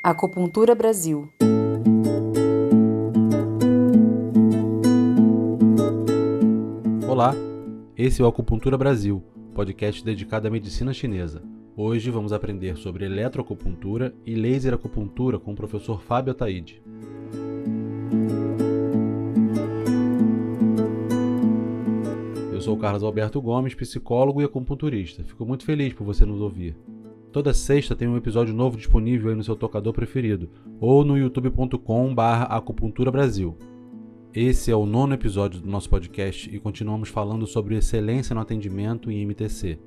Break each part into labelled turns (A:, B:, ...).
A: Acupuntura Brasil.
B: Olá, esse é o Acupuntura Brasil, podcast dedicado à medicina chinesa. Hoje vamos aprender sobre eletroacupuntura e laser acupuntura com o professor Fábio Ataide. Eu sou o Carlos Alberto Gomes, psicólogo e acupunturista. Fico muito feliz por você nos ouvir. Toda sexta tem um episódio novo disponível aí no seu tocador preferido, ou no youtube.com/acupunturabrasil. Esse é o 9º episódio do nosso podcast e continuamos falando sobre excelência no atendimento em MTC.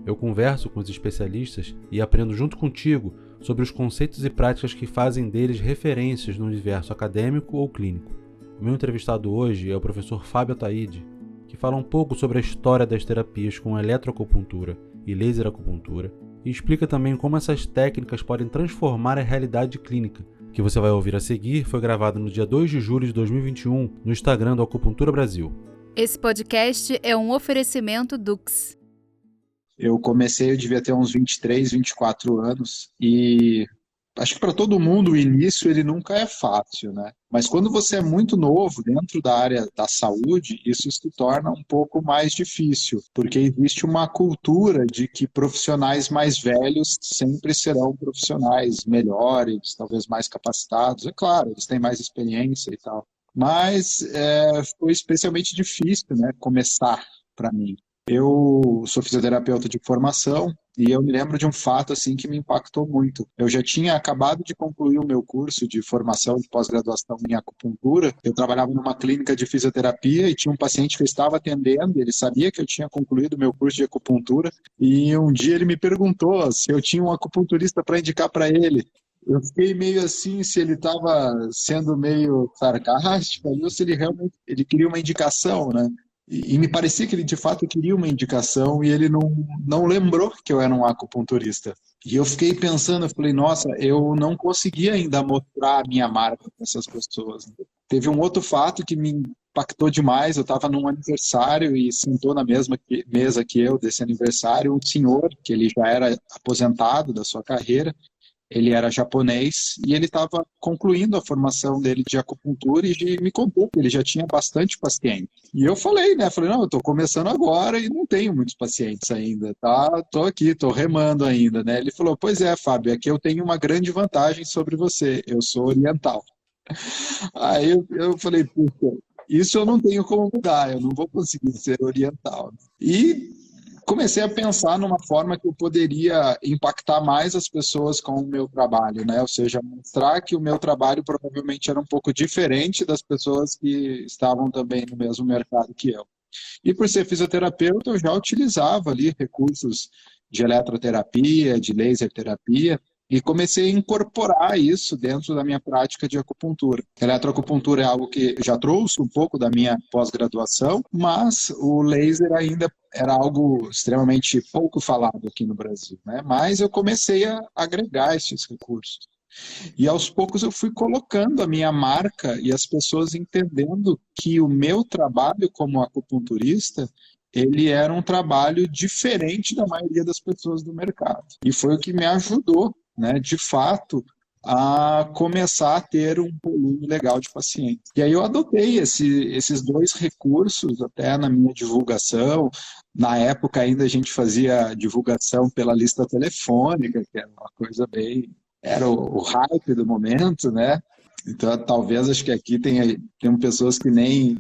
B: Eu converso com os especialistas e aprendo junto contigo sobre os conceitos e práticas que fazem deles referências no universo acadêmico ou clínico. O meu entrevistado hoje é o professor Fábio Ataide, que fala um pouco sobre a história das terapias com eletroacupuntura e laser acupuntura e explica também como essas técnicas podem transformar a realidade clínica. O que você vai ouvir a seguir foi gravado no dia 2 de julho de 2021 no Instagram do Acupuntura Brasil.
C: Esse podcast é um oferecimento Dux.
D: Eu devia ter uns 23, 24 anos e acho que para todo mundo o início ele nunca é fácil, né? Mas quando você é muito novo dentro da área da saúde, isso se torna um pouco mais difícil, porque existe uma cultura de que profissionais mais velhos sempre serão profissionais melhores, talvez mais capacitados. É claro, eles têm mais experiência e tal. Mas foi especialmente difícil, né, começar para mim. Eu sou fisioterapeuta de formação e eu me lembro de um fato assim que me impactou muito. Eu já tinha acabado de concluir o meu curso de formação de pós-graduação em acupuntura. Eu trabalhava numa clínica de fisioterapia e tinha um paciente que eu estava atendendo. Ele sabia que eu tinha concluído o meu curso de acupuntura e um dia ele me perguntou se eu tinha um acupunturista para indicar para ele. Eu fiquei meio assim, se ele estava sendo meio sarcástico ou se ele realmente queria uma indicação, né? E me parecia que ele, de fato, queria uma indicação e ele não lembrou que eu era um acupunturista. E eu fiquei pensando, eu falei, nossa, eu não consegui ainda mostrar a minha marca para essas pessoas. Teve um outro fato que me impactou demais. Eu estava num aniversário e sentou na mesma mesa que eu desse aniversário um senhor, que ele já era aposentado da sua carreira. Ele era japonês e ele estava concluindo a formação dele de acupuntura e me contou que ele já tinha bastante paciente. E eu falei, não, eu estou começando agora e não tenho muitos pacientes ainda, tá? Estou aqui, estou remando ainda, né? Ele falou, pois é, Fábio, aqui eu tenho uma grande vantagem sobre você, eu sou oriental. Aí eu falei, puxa, isso eu não tenho como mudar, eu não vou conseguir ser oriental. E comecei a pensar numa forma que eu poderia impactar mais as pessoas com o meu trabalho, né? Ou seja, mostrar que o meu trabalho provavelmente era um pouco diferente das pessoas que estavam também no mesmo mercado que eu. E por ser fisioterapeuta, eu já utilizava ali recursos de eletroterapia, de laser terapia, e comecei a incorporar isso dentro da minha prática de acupuntura. Eletroacupuntura é algo que já trouxe um pouco da minha pós-graduação, mas o laser ainda era algo extremamente pouco falado aqui no Brasil, né? Mas eu comecei a agregar esses recursos. E aos poucos eu fui colocando a minha marca e as pessoas entendendo que o meu trabalho como acupunturista ele era um trabalho diferente da maioria das pessoas do mercado. E foi o que me ajudou, né, de fato, a começar a ter um volume legal de pacientes. E aí eu adotei esses dois recursos até na minha divulgação. Na época ainda a gente fazia divulgação pela lista telefônica, que era uma coisa bem... Era o hype do momento, né? Então, talvez, acho que aqui tem pessoas que nem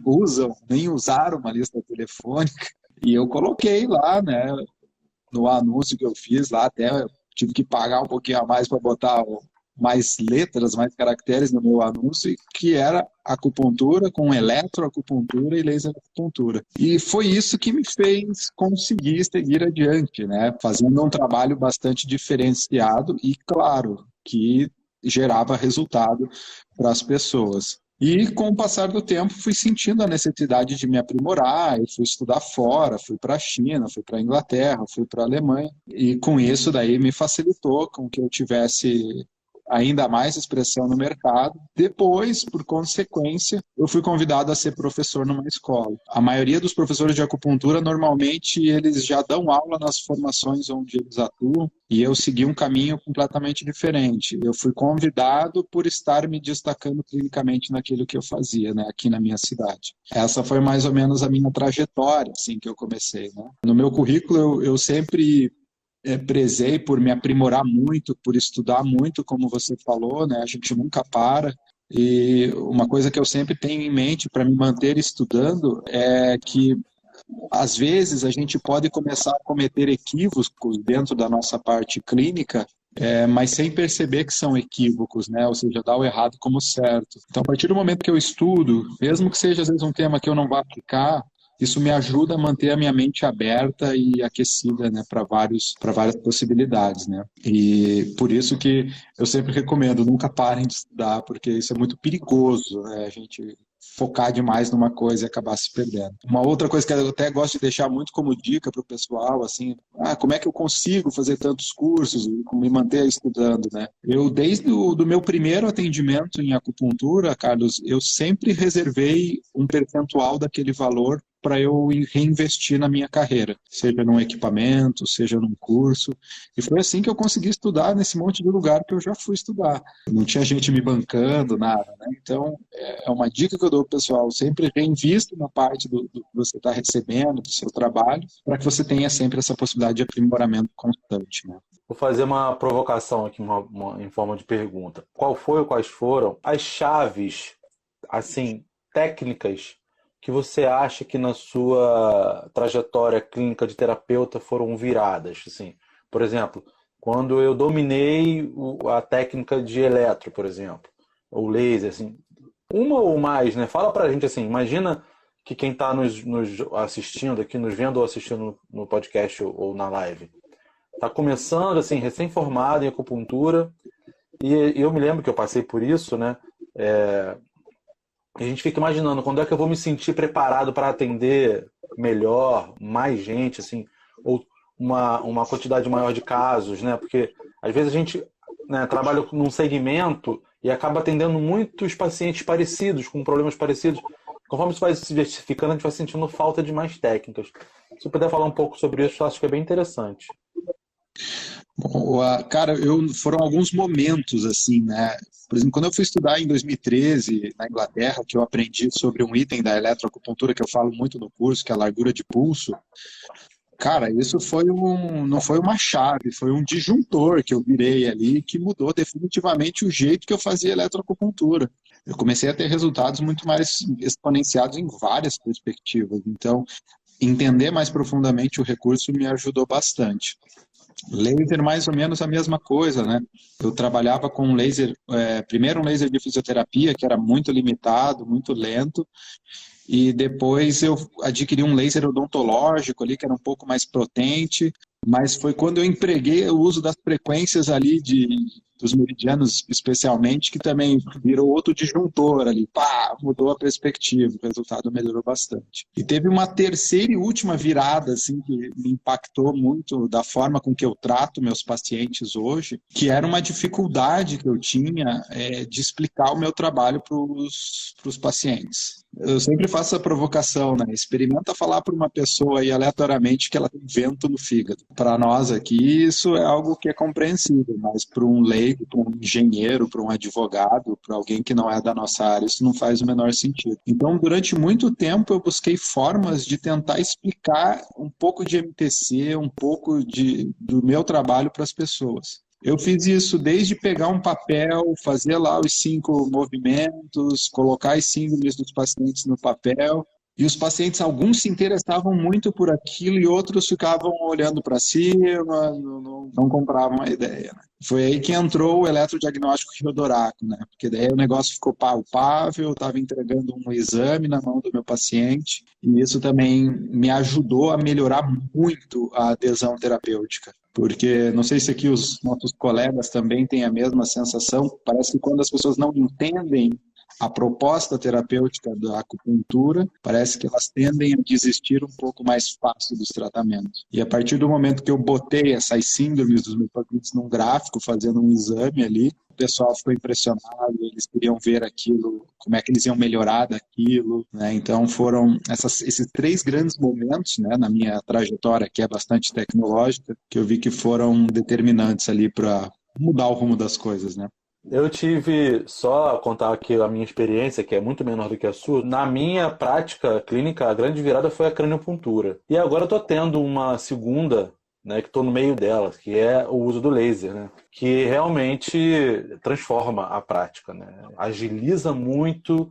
D: usaram uma lista telefônica. E eu coloquei lá, né, no anúncio que eu fiz lá, até eu tive que pagar um pouquinho a mais para botar mais letras, mais caracteres no meu anúncio, que era acupuntura com eletroacupuntura e laser acupuntura. E foi isso que me fez conseguir seguir adiante, né, fazendo um trabalho bastante diferenciado e, claro, que gerava resultado para as pessoas. E com o passar do tempo fui sentindo a necessidade de me aprimorar, eu fui estudar fora, fui para a China, fui para a Inglaterra, fui para a Alemanha, e com isso daí me facilitou com que eu tivesse ainda mais expressão no mercado. Depois, por consequência, eu fui convidado a ser professor numa escola. A maioria dos professores de acupuntura, normalmente, eles já dão aula nas formações onde eles atuam, e eu segui um caminho completamente diferente. Eu fui convidado por estar me destacando clinicamente naquilo que eu fazia, né, aqui na minha cidade. Essa foi mais ou menos a minha trajetória, assim, que eu comecei, né? No meu currículo, eu sempre prezei por me aprimorar muito, por estudar muito, como você falou, né? A gente nunca para. E uma coisa que eu sempre tenho em mente para me manter estudando é que, às vezes, a gente pode começar a cometer equívocos dentro da nossa parte clínica, mas sem perceber que são equívocos, né? Ou seja, dar o errado como certo. Então, a partir do momento que eu estudo, mesmo que seja, às vezes, um tema que eu não vá aplicar, isso me ajuda a manter a minha mente aberta e aquecida, né, para várias possibilidades, né? E por isso que eu sempre recomendo, nunca parem de estudar, porque isso é muito perigoso, né? A gente focar demais numa coisa e acabar se perdendo. Uma outra coisa que eu até gosto de deixar muito como dica para o pessoal, assim, como é que eu consigo fazer tantos cursos e me manter estudando, né? Eu, desde o do meu primeiro atendimento em acupuntura, Carlos, eu sempre reservei um percentual daquele valor para eu reinvestir na minha carreira, seja num equipamento, seja num curso. E foi assim que eu consegui estudar nesse monte de lugar que eu já fui estudar. Não tinha gente me bancando, nada, né? Então, é uma dica que eu dou pro pessoal, sempre reinvista na parte do que você está recebendo, do seu trabalho, para que você tenha sempre essa possibilidade de aprimoramento constante, né?
B: Vou fazer uma provocação aqui em forma de pergunta. Qual foi ou quais foram as chaves, assim, técnicas que você acha que na sua trajetória clínica de terapeuta foram viradas? Assim, por exemplo, quando eu dominei a técnica de eletro, por exemplo, ou laser, assim, uma ou mais, né? Fala pra gente assim, imagina que quem está nos assistindo aqui, nos vendo ou assistindo no podcast ou na live, está começando, assim, recém-formado em acupuntura, e eu me lembro que eu passei por isso, né? A gente fica imaginando quando é que eu vou me sentir preparado para atender melhor, mais gente, assim, ou uma quantidade maior de casos, né? Porque às vezes a gente, né, trabalha num segmento e acaba atendendo muitos pacientes parecidos, com problemas parecidos. Conforme isso vai se diversificando, a gente vai sentindo falta de mais técnicas. Se você puder falar um pouco sobre isso, eu acho que é bem interessante.
D: Bom, cara, foram alguns momentos, assim, né? Por exemplo, quando eu fui estudar em 2013 na Inglaterra, que eu aprendi sobre um item da eletroacupuntura que eu falo muito no curso, que é a largura de pulso. Cara, isso não foi uma chave, foi um disjuntor que eu virei ali que mudou definitivamente o jeito que eu fazia eletroacupuntura. Eu comecei a ter resultados muito mais exponenciados em várias perspectivas. Então, entender mais profundamente o recurso me ajudou bastante. Laser, mais ou menos a mesma coisa, né? Eu trabalhava com um laser, primeiro um laser de fisioterapia, que era muito limitado, muito lento, e depois eu adquiri um laser odontológico ali, que era um pouco mais potente, mas foi quando eu empreguei o uso das frequências ali dos meridianos, especialmente, que também virou outro disjuntor ali, mudou a perspectiva, o resultado melhorou bastante. E teve uma terceira e última virada, assim, que me impactou muito da forma com que eu trato meus pacientes hoje, que era uma dificuldade que eu tinha de explicar o meu trabalho para os pacientes. Eu sempre faço a provocação, né? Experimenta falar para uma pessoa aí aleatoriamente que ela tem vento no fígado. Para nós aqui, isso é algo que é compreensível, mas para um leigo, para um engenheiro, para um advogado, para alguém que não é da nossa área, isso não faz o menor sentido. Então, durante muito tempo, eu busquei formas de tentar explicar um pouco de MTC, um pouco do meu trabalho para as pessoas. Eu fiz isso desde pegar um papel, fazer lá os 5 movimentos, colocar as síndromes dos pacientes no papel. E os pacientes, alguns se interessavam muito por aquilo e outros ficavam olhando para cima, não compravam a ideia, né? Foi aí que entrou o eletrodiagnóstico Chiodoraco, né? Porque daí o negócio ficou palpável, eu estava entregando um exame na mão do meu paciente e isso também me ajudou a melhorar muito a adesão terapêutica. Porque, não sei se aqui os nossos colegas também têm a mesma sensação, parece que quando as pessoas não entendem a proposta terapêutica da acupuntura, parece que elas tendem a desistir um pouco mais fácil dos tratamentos. E a partir do momento que eu botei essas síndromes dos meus pacientes num gráfico, fazendo um exame ali, o pessoal ficou impressionado, eles queriam ver aquilo, como é que eles iam melhorar daquilo, né? Então foram esses 3 grandes momentos, né, na minha trajetória, que é bastante tecnológica, que eu vi que foram determinantes ali para mudar o rumo das coisas, né?
B: Eu tive, só contar aqui a minha experiência, que é muito menor do que a sua. Na minha prática clínica, a grande virada foi a craniopuntura. E agora eu estou tendo uma segunda, né, que estou no meio dela, que é o uso do laser, né, que realmente transforma a prática, né, agiliza muito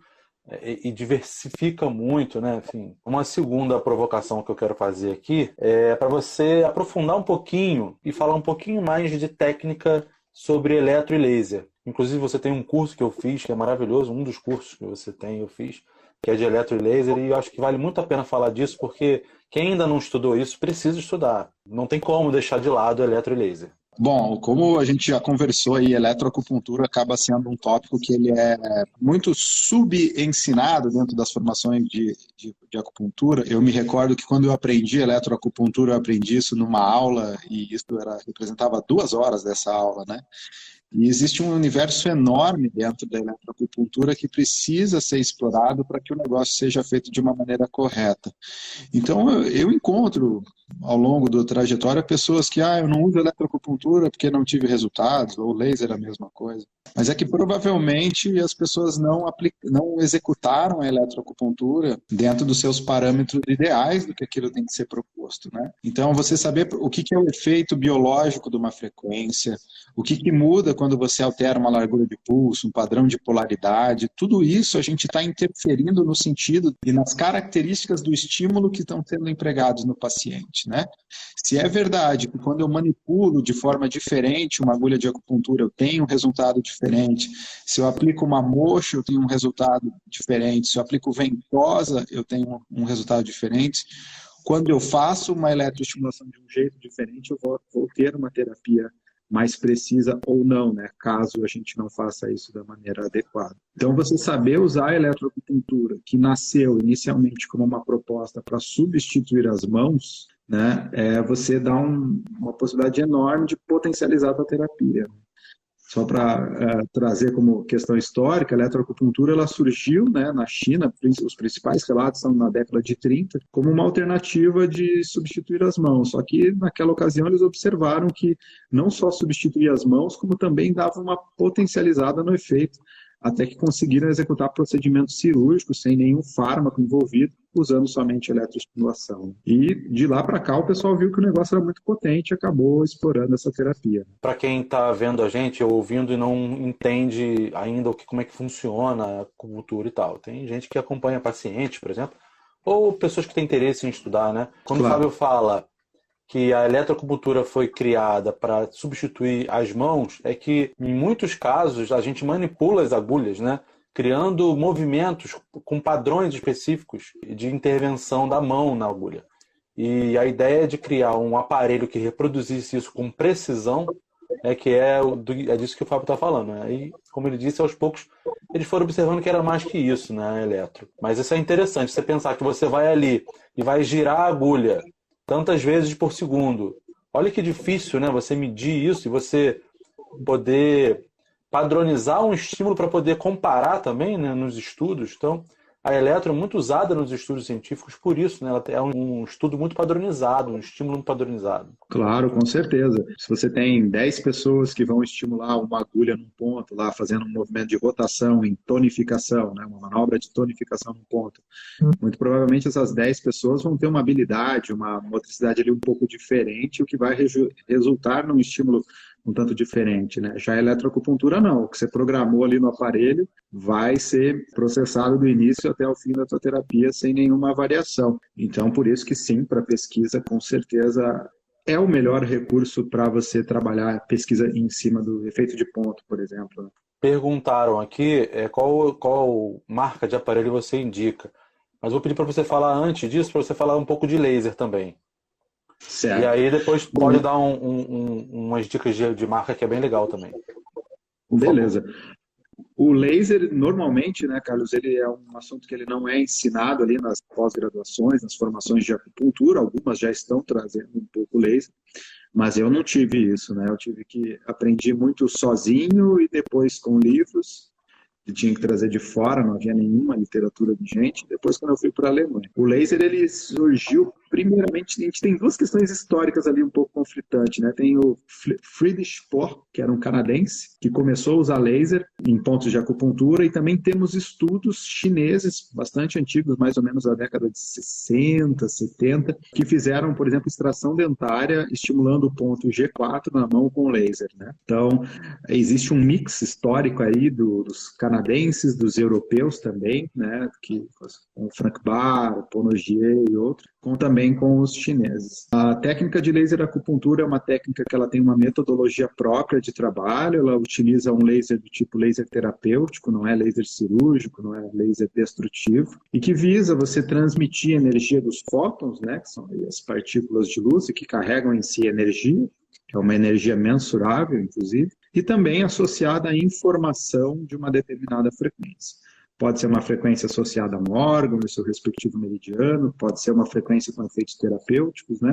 B: e diversifica muito, né? Enfim, uma segunda provocação que eu quero fazer aqui é para você aprofundar um pouquinho e falar um pouquinho mais de técnica sobre eletro e laser. Inclusive, você tem um curso que eu fiz, que é maravilhoso, um dos cursos que você tem, eu fiz, que é de eletro e laser, e eu acho que vale muito a pena falar disso, porque quem ainda não estudou isso, precisa estudar. Não tem como deixar de lado eletro e laser.
D: Bom, como a gente já conversou aí, eletroacupuntura acaba sendo um tópico que ele é muito subensinado dentro das formações de acupuntura. Eu me recordo que quando eu aprendi eletroacupuntura, eu aprendi isso numa aula e isso representava 2 horas dessa aula, né? E existe um universo enorme dentro da eletroacupuntura que precisa ser explorado para que o negócio seja feito de uma maneira correta. Então, eu encontro ao longo da trajetória pessoas que, eu não uso eletroacupuntura porque não tive resultados, ou laser é a mesma coisa. Mas é que provavelmente as pessoas não executaram a eletroacupuntura dentro dos seus parâmetros ideais do que aquilo tem que ser proposto, né? Então, você saber o que é o efeito biológico de uma frequência, o que muda quando você altera uma largura de pulso, um padrão de polaridade, tudo isso a gente está interferindo no sentido e nas características do estímulo que estão sendo empregados no paciente, né? Se é verdade que quando eu manipulo de forma diferente uma agulha de acupuntura, eu tenho um resultado diferente. Se eu aplico uma moxa, eu tenho um resultado diferente. Se eu aplico ventosa, eu tenho um resultado diferente. Quando eu faço uma eletroestimulação de um jeito diferente, eu vou ter uma terapia mais precisa ou não, né? Caso a gente não faça isso da maneira adequada. Então, você saber usar a eletroacupuntura, que nasceu inicialmente como uma proposta para substituir as mãos, né? Você dá uma possibilidade enorme de potencializar a tua terapia. Só para trazer como questão histórica, a eletroacupuntura ela surgiu, né, na China, os principais relatos são na década de 30, como uma alternativa de substituir as mãos. Só que naquela ocasião eles observaram que não só substituía as mãos, como também dava uma potencializada no efeito, até que conseguiram executar procedimentos cirúrgicos sem nenhum fármaco envolvido, usando somente eletroestimulação. E de lá para cá o pessoal viu que o negócio era muito potente e acabou explorando essa terapia.
B: Para quem está vendo a gente ou ouvindo e não entende ainda como é que funciona a acupuntura e tal, tem gente que acompanha pacientes, por exemplo, ou pessoas que têm interesse em estudar, né? Quando o Fábio fala que a eletroacupuntura foi criada para substituir as mãos, é que em muitos casos a gente manipula as agulhas, né? Criando movimentos com padrões específicos de intervenção da mão na agulha. E a ideia de criar um aparelho que reproduzisse isso com precisão é disso que o Fábio está falando, né? E, como ele disse, aos poucos eles foram observando que era mais que isso, né, eletro. Mas isso é interessante, você pensar que você vai ali e vai girar a agulha tantas vezes por segundo. Olha que difícil, né? Você medir isso e você poder padronizar um estímulo para poder comparar também, né, nos estudos. Então, a eletro é muito usada nos estudos científicos por isso, né? Ela é um estudo muito padronizado, um estímulo muito padronizado.
D: Claro, com certeza. Se você tem 10 pessoas que vão estimular uma agulha num ponto, lá fazendo um movimento de rotação em tonificação, né? Uma manobra de tonificação num ponto, muito provavelmente essas 10 pessoas vão ter uma habilidade, uma motricidade ali um pouco diferente, o que vai resultar num estímulo um tanto diferente, né? Já a eletroacupuntura não, o que você programou ali no aparelho vai ser processado do início até o fim da tua terapia sem nenhuma variação. Então, por isso que sim, para pesquisa, com certeza é o melhor recurso para você trabalhar pesquisa em cima do efeito de ponto, por exemplo, né?
B: Perguntaram aqui qual marca de aparelho você indica. Mas vou pedir para você falar antes disso, para você falar um pouco de laser também.
D: Certo.
B: E aí depois pode dar umas dicas de marca que é bem legal também.
D: Beleza. O laser, normalmente, né, Carlos, ele é um assunto que ele não é ensinado ali nas pós-graduações, nas formações de acupuntura, algumas já estão trazendo um pouco laser, mas eu não tive isso, né? Eu aprendi muito sozinho e depois com livros, que tinha que trazer de fora, não havia nenhuma literatura vigente. Depois, quando eu fui para a Alemanha. O laser, ele surgiu, primeiramente, a gente tem duas questões históricas ali um pouco conflitantes, né? Tem o Friedrich Spohr, que era um canadense, que começou a usar laser em pontos de acupuntura, e também temos estudos chineses, bastante antigos, mais ou menos da década de 60, 70, que fizeram, por exemplo, extração dentária, estimulando o ponto G4 na mão com laser, né? Então, existe um mix histórico aí dos canadenses, dos europeus também, né, com o Frank Barr, o Paul Nogier e outros, também com os chineses. A técnica de laser acupuntura é uma técnica que ela tem uma metodologia própria de trabalho, ela utiliza um laser do tipo laser terapêutico, não é laser cirúrgico, não é laser destrutivo, e que visa você transmitir a energia dos fótons, né, que são as partículas de luz e que carregam em si energia, que é uma energia mensurável, inclusive, e também associada à informação de uma determinada frequência. Pode ser uma frequência associada a um órgão, no seu respectivo meridiano, pode ser uma frequência com efeitos terapêuticos, né?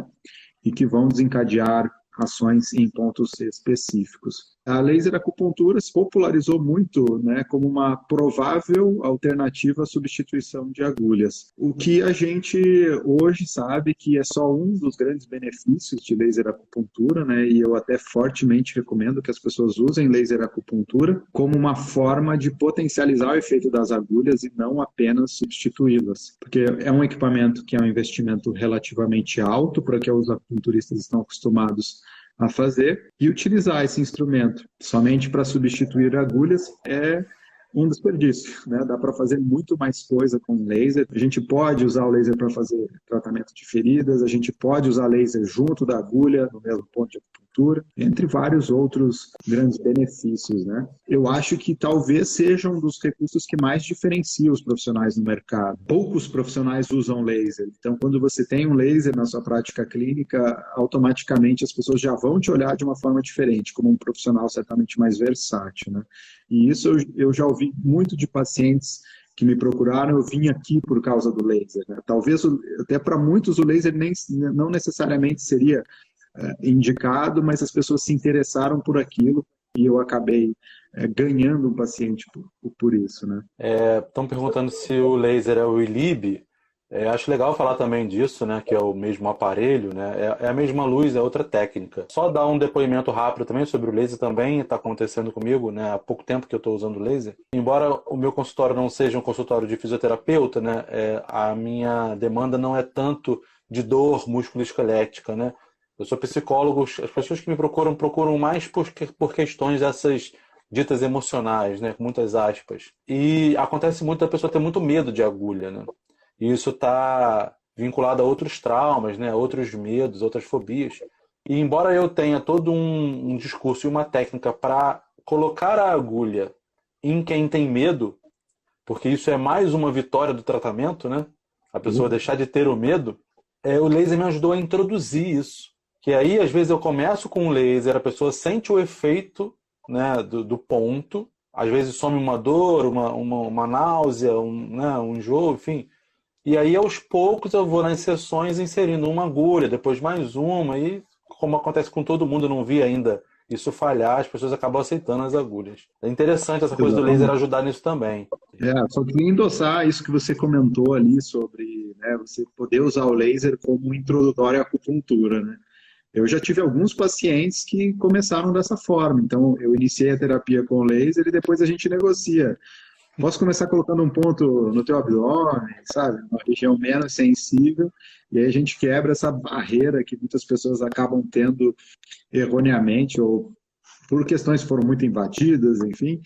D: E que vão desencadear ações em pontos específicos. A laser acupuntura se popularizou muito, né, como uma provável alternativa à substituição de agulhas. O que a gente hoje sabe que é só um dos grandes benefícios de laser acupuntura, né, e eu até fortemente recomendo que as pessoas usem laser acupuntura como uma forma de potencializar o efeito das agulhas e não apenas substituí-las. Porque é um equipamento que é um investimento relativamente alto para que os acupunturistas estão acostumados a fazer, e utilizar esse instrumento somente para substituir agulhas é um desperdício, né? Dá para fazer muito mais coisa com laser. A gente pode usar o laser para fazer tratamento de feridas, a gente pode usar laser junto da agulha, no mesmo ponto de acupuntura, entre vários outros grandes benefícios, né? Eu acho que talvez seja um dos recursos que mais diferencia os profissionais no mercado. Poucos profissionais usam laser, então quando você tem um laser na sua prática clínica, automaticamente as pessoas já vão te olhar de uma forma diferente, como um profissional certamente mais versátil, né? E isso eu já ouvi muito de pacientes que me procuraram, eu vim aqui por causa do laser, né? Talvez, até para muitos, o laser não necessariamente seria indicado, mas as pessoas se interessaram por aquilo e eu acabei ganhando um paciente por isso, né?
B: Estão perguntando se o laser é o ILIB. Acho legal falar também disso, né, que é o mesmo aparelho, né, é a mesma luz, é outra técnica. Só dar um depoimento rápido também sobre o laser também está acontecendo comigo, né, há pouco tempo que eu estou usando laser. Embora o meu consultório não seja um consultório de fisioterapeuta, né, a minha demanda não é tanto de dor musculoesquelética, né. Eu sou psicólogo, as pessoas que me procuram mais por questões dessas ditas emocionais, né, com muitas aspas. E acontece muito da pessoa ter muito medo de agulha, né. E isso está vinculado a outros traumas, né? Outros medos, outras fobias. E embora eu tenha todo um discurso e uma técnica para colocar a agulha em quem tem medo, porque isso é mais uma vitória do tratamento, né? A pessoa deixar de ter o medo, o laser me ajudou a introduzir isso. Que aí, às vezes, eu começo com o laser, a pessoa sente o efeito, né, do ponto, às vezes some uma dor, uma náusea, um enjoo, enfim. E aí, aos poucos, eu vou nas sessões inserindo uma agulha, depois mais uma, e como acontece com todo mundo, eu não vi ainda isso falhar, as pessoas acabam aceitando as agulhas. É interessante essa coisa do laser ajudar nisso também.
D: Só queria endossar isso que você comentou ali sobre, né, você poder usar o laser como um introdutório à acupuntura, né? Eu já tive alguns pacientes que começaram dessa forma, então eu iniciei a terapia com o laser e depois a gente negocia. Posso começar colocando um ponto no teu abdômen, sabe? Uma região menos sensível, e aí a gente quebra essa barreira que muitas pessoas acabam tendo erroneamente, ou por questões que foram muito invadidas, enfim,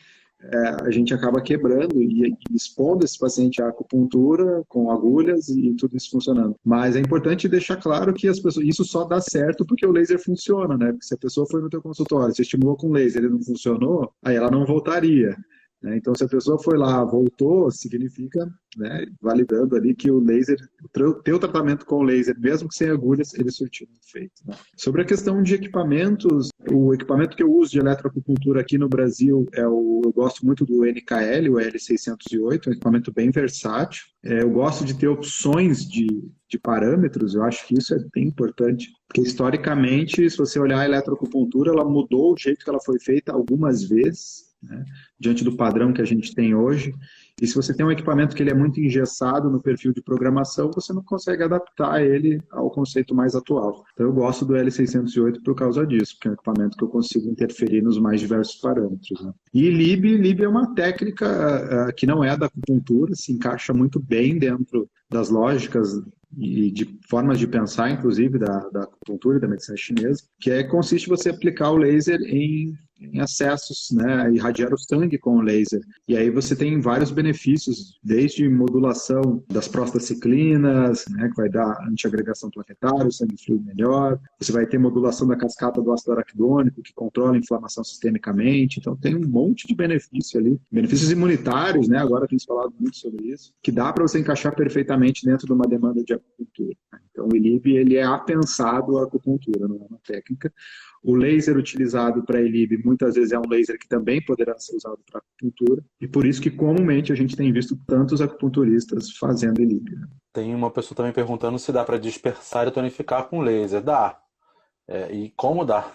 D: a gente acaba quebrando e expondo esse paciente à acupuntura com agulhas e tudo isso funcionando. Mas é importante deixar claro que as pessoas, isso só dá certo porque o laser funciona, né? Porque se a pessoa foi no teu consultório, você estimulou com laser e ele não funcionou, aí ela não voltaria. né? Então, se a pessoa foi lá, voltou, significa, né, validando ali que o laser, o teu tratamento com o laser, mesmo que sem agulhas, ele surtiu um efeito, né? Sobre a questão de equipamentos, o equipamento que eu uso de eletroacupuntura aqui no Brasil eu gosto muito do NKL, o L608, um equipamento bem versátil. Eu gosto de ter opções de parâmetros, eu acho que isso é bem importante, porque historicamente, se você olhar a eletroacupuntura, ela mudou o jeito que ela foi feita algumas vezes, né, diante do padrão que a gente tem hoje. E se você tem um equipamento que ele é muito engessado no perfil de programação, você não consegue adaptar ele ao conceito mais atual. Então eu gosto do L608 por causa disso, porque é um equipamento que eu consigo interferir nos mais diversos parâmetros, né? E Lib é uma técnica que não é da acupuntura, se encaixa muito bem dentro das lógicas e de formas de pensar, inclusive, da acupuntura e da medicina chinesa, que consiste em você aplicar o laser em acessos, né, irradiar o sangue com o laser. E aí você tem vários benefícios, desde modulação das prostaciclinas, né, que vai dar antiagregação plaquetária, o sangue flui melhor. Você vai ter modulação da cascata do ácido araquidônico, que controla a inflamação sistemicamente. Então tem um monte de benefício ali. Benefícios imunitários, né, agora tem se falado muito sobre isso, que dá para você encaixar perfeitamente dentro de uma demanda de acupuntura. Então o ILIB, ele é apensado à acupuntura, não é uma técnica. O laser utilizado para ELIB muitas vezes é um laser que também poderá ser usado para acupuntura, e por isso que comumente a gente tem visto tantos acupunturistas fazendo ELIB, né?
B: Tem uma pessoa também perguntando se dá para dispersar e tonificar com laser. Dá. E como dá?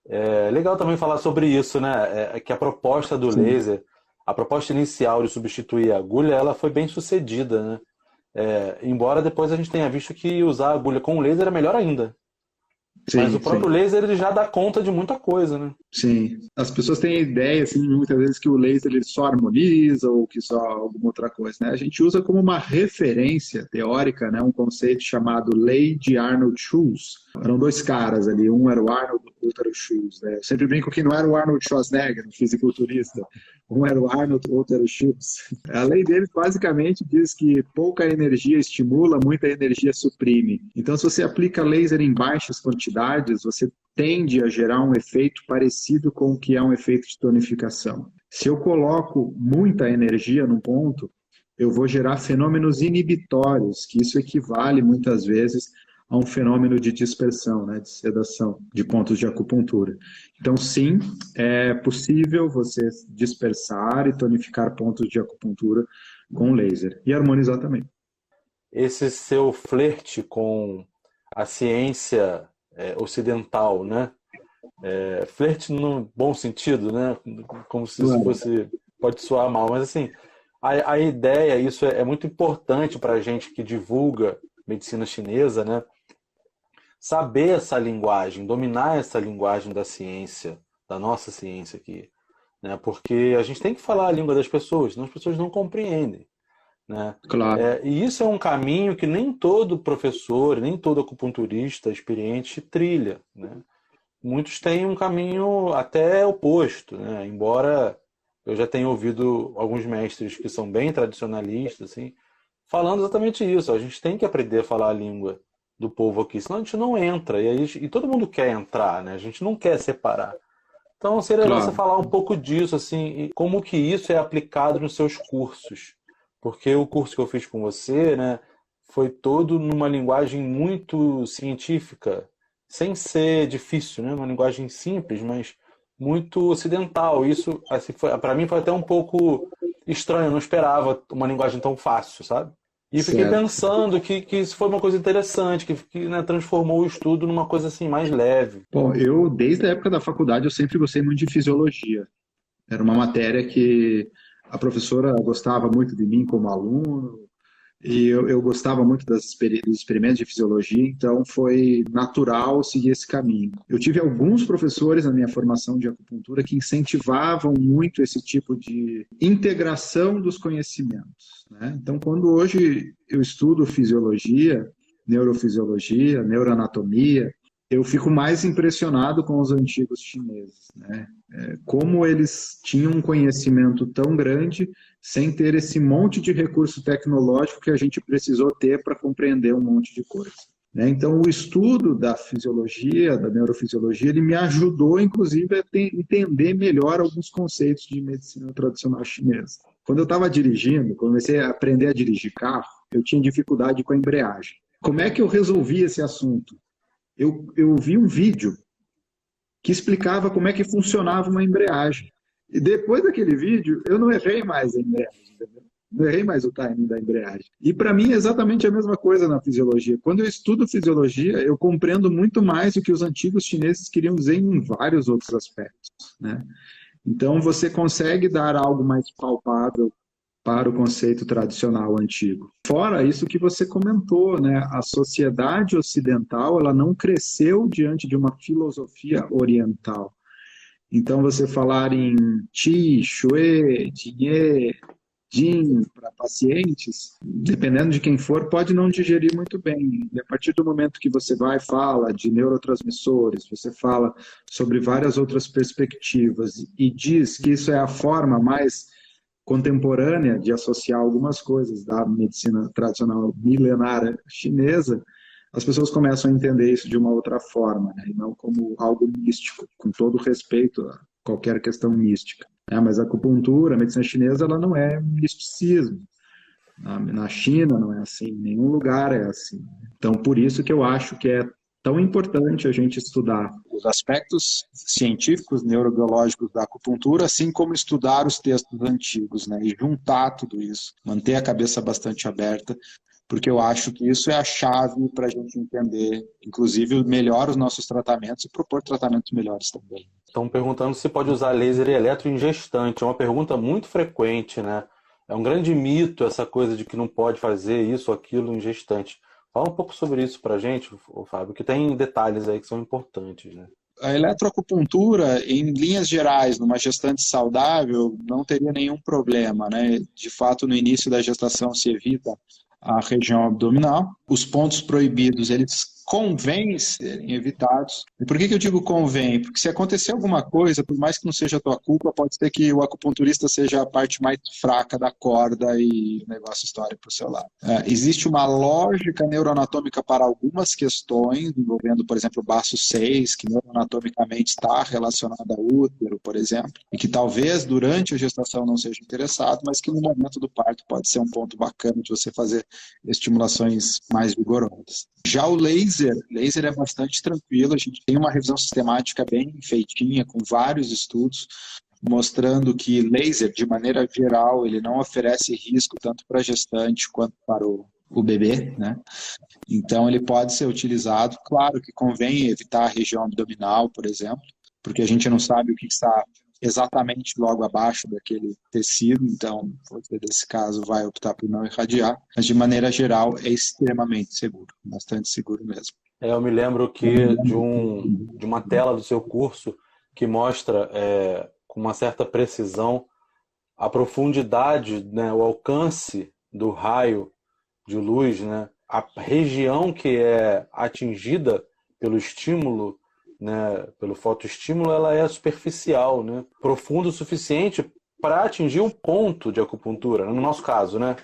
B: É legal também falar sobre isso, né? Que a proposta do laser, a proposta inicial de substituir a agulha, ela foi bem sucedida, né? Embora depois a gente tenha visto que usar a agulha com laser é melhor ainda.
D: Sim,
B: mas o próprio laser ele já dá conta de muita coisa, né?
D: Sim. As pessoas têm a ideia, assim, muitas vezes que o laser ele só harmoniza ou que só alguma outra coisa, né? A gente usa como uma referência teórica, né, um conceito chamado Lei de Arnold-Schulz. Eram dois caras ali, um era o Arnold, o outro era o Schulz, né? Eu sempre brinco que não era o Arnold Schwarzenegger, o fisiculturista. Um era o Arnold, o outro era o Schulz. A lei deles basicamente diz que pouca energia estimula, muita energia suprime. Então, se você aplica laser em baixas quantidades, você tende a gerar um efeito parecido com o que é um efeito de tonificação. Se eu coloco muita energia num ponto, eu vou gerar fenômenos inibitórios, que isso equivale muitas vezes a um fenômeno de dispersão, né, de sedação de pontos de acupuntura. Então, sim, é possível você dispersar e tonificar pontos de acupuntura com laser e harmonizar também.
B: Esse seu flerte com a ciência ocidental, né? Flerte no bom sentido, né? Como se isso fosse... Pode soar mal, mas assim, a ideia, isso é muito importante para a gente que divulga medicina chinesa, né? Saber essa linguagem, dominar essa linguagem da ciência, da nossa ciência aqui, né? Porque a gente tem que falar a língua das pessoas, senão as pessoas não compreendem, né?
D: Claro.
B: E isso é um caminho que nem todo professor, nem todo acupunturista experiente trilha, né? Muitos têm um caminho até oposto, né? Embora eu já tenha ouvido alguns mestres que são bem tradicionalistas, assim, falando exatamente isso. A gente tem que aprender a falar a língua do povo aqui, senão a gente não entra. E todo mundo quer entrar, né? A gente não quer separar. Então seria legal você falar um pouco disso, assim, e como que isso é aplicado nos seus cursos. Porque o curso que eu fiz com você, né, foi todo numa linguagem muito científica, sem ser difícil, né? Uma linguagem simples, mas muito ocidental. Isso, assim, para mim, foi até um pouco estranho. Eu não esperava uma linguagem tão fácil, sabe? E fiquei pensando que isso foi uma coisa interessante, que né, transformou o estudo numa coisa assim mais leve.
D: Bom, eu, desde a época da faculdade, eu sempre gostei muito de fisiologia. Era uma matéria que a professora gostava muito de mim como aluno, e eu gostava muito dos experimentos de fisiologia, então foi natural seguir esse caminho. Eu tive alguns professores na minha formação de acupuntura que incentivavam muito esse tipo de integração dos conhecimentos, né? Então, quando hoje eu estudo fisiologia, neurofisiologia, neuroanatomia, eu fico mais impressionado com os antigos chineses, né? Como eles tinham um conhecimento tão grande sem ter esse monte de recurso tecnológico que a gente precisou ter para compreender um monte de coisa. né? Então, o estudo da fisiologia, da neurofisiologia, ele me ajudou, inclusive, a entender melhor alguns conceitos de medicina tradicional chinesa. Quando eu estava dirigindo, comecei a aprender a dirigir carro, eu tinha dificuldade com a embreagem. Como é que eu resolvi esse assunto? Eu vi um vídeo que explicava como é que funcionava uma embreagem. E depois daquele vídeo, eu não errei mais a embreagem, entendeu? Não errei mais o timing da embreagem. E para mim é exatamente a mesma coisa na fisiologia. Quando eu estudo fisiologia, eu compreendo muito mais o que os antigos chineses queriam dizer em vários outros aspectos, né? Então você consegue dar algo mais palpável para o conceito tradicional antigo. Fora isso que você comentou, né? A sociedade ocidental, ela não cresceu diante de uma filosofia oriental. Então, você falar em Qi, Shui, Jie, Jin para pacientes, dependendo de quem for, pode não digerir muito bem. E a partir do momento que você vai e fala de neurotransmissores, você fala sobre várias outras perspectivas e diz que isso é a forma mais contemporânea de associar algumas coisas da medicina tradicional milenária chinesa, as pessoas começam a entender isso de uma outra forma, né? E não como algo místico, com todo respeito a qualquer questão mística. Mas a acupuntura, a medicina chinesa, ela não é misticismo. Na China não é assim, em nenhum lugar é assim. Então, por isso que eu acho que é tão importante a gente estudar os aspectos científicos, neurobiológicos da acupuntura, assim como estudar os textos antigos, né? E juntar tudo isso, manter a cabeça bastante aberta, porque eu acho que isso é a chave para a gente entender, inclusive, melhor os nossos tratamentos e propor tratamentos melhores também.
B: Estão perguntando se pode usar laser eletro em gestante. É uma pergunta muito frequente, né? É um grande mito essa coisa de que não pode fazer isso ou aquilo em gestante. Fala um pouco sobre isso para a gente, Fábio, que tem detalhes aí que são importantes, né?
D: A eletroacupuntura, em linhas gerais, numa gestante saudável, não teria nenhum problema, né? De fato, no início da gestação se evita a região abdominal. Os pontos proibidos, eles convém serem evitados. E por que eu digo convém? Porque se acontecer alguma coisa, por mais que não seja a tua culpa, pode ser que o acupunturista seja a parte mais fraca da corda e o negócio estoure para o seu lado. Existe uma lógica neuroanatômica para algumas questões, envolvendo, por exemplo, o baço 6, que neuroanatomicamente está relacionado ao útero, por exemplo, e que talvez durante a gestação não seja interessado, mas que no momento do parto pode ser um ponto bacana de você fazer estimulações mais vigorosas. Já o laser é bastante tranquilo, a gente tem uma revisão sistemática bem feitinha, com vários estudos, mostrando que laser, de maneira geral, ele não oferece risco tanto para a gestante quanto para o bebê, né? Então ele pode ser utilizado, claro que convém evitar a região abdominal, por exemplo, porque a gente não sabe o que está exatamente logo abaixo daquele tecido, então você nesse caso vai optar por não irradiar, mas de maneira geral é extremamente seguro, bastante seguro mesmo.
B: Eu me lembro que de uma tela do seu curso que mostra com uma certa precisão a profundidade, né, o alcance do raio de luz, né, a região que é atingida pelo estímulo, né, pelo fotoestímulo, ela é superficial, né, profundo o suficiente para atingir um ponto de acupuntura, no nosso caso, né,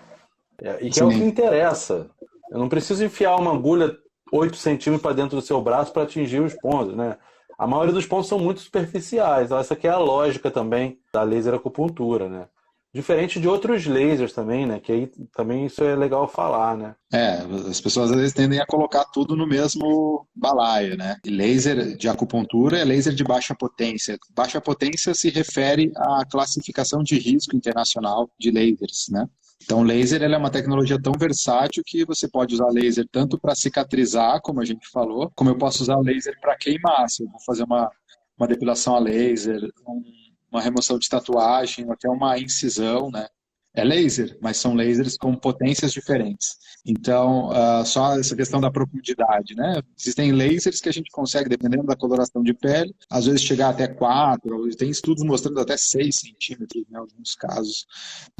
B: e que é o que interessa. Eu não preciso enfiar uma agulha 8 centímetros para dentro do seu braço para atingir os pontos, né? A maioria dos pontos são muito superficiais. Essa aqui é a lógica também da laser acupuntura, né? Diferente de outros lasers também, né? Que aí também isso é legal falar, né?
D: As pessoas às vezes tendem a colocar tudo no mesmo balaio, né? E laser de acupuntura é laser de baixa potência. Baixa potência se refere à classificação de risco internacional de lasers, né? Então, o laser é uma tecnologia tão versátil que você pode usar laser tanto para cicatrizar, como a gente falou, como eu posso usar laser para queimar. Se eu vou fazer uma depilação a laser, uma remoção de tatuagem, até uma incisão, né? É laser, mas são lasers com potências diferentes. Então, só essa questão da profundidade, né? Existem lasers que a gente consegue, dependendo da coloração de pele, às vezes chegar até 4, tem estudos mostrando até 6 centímetros em alguns casos,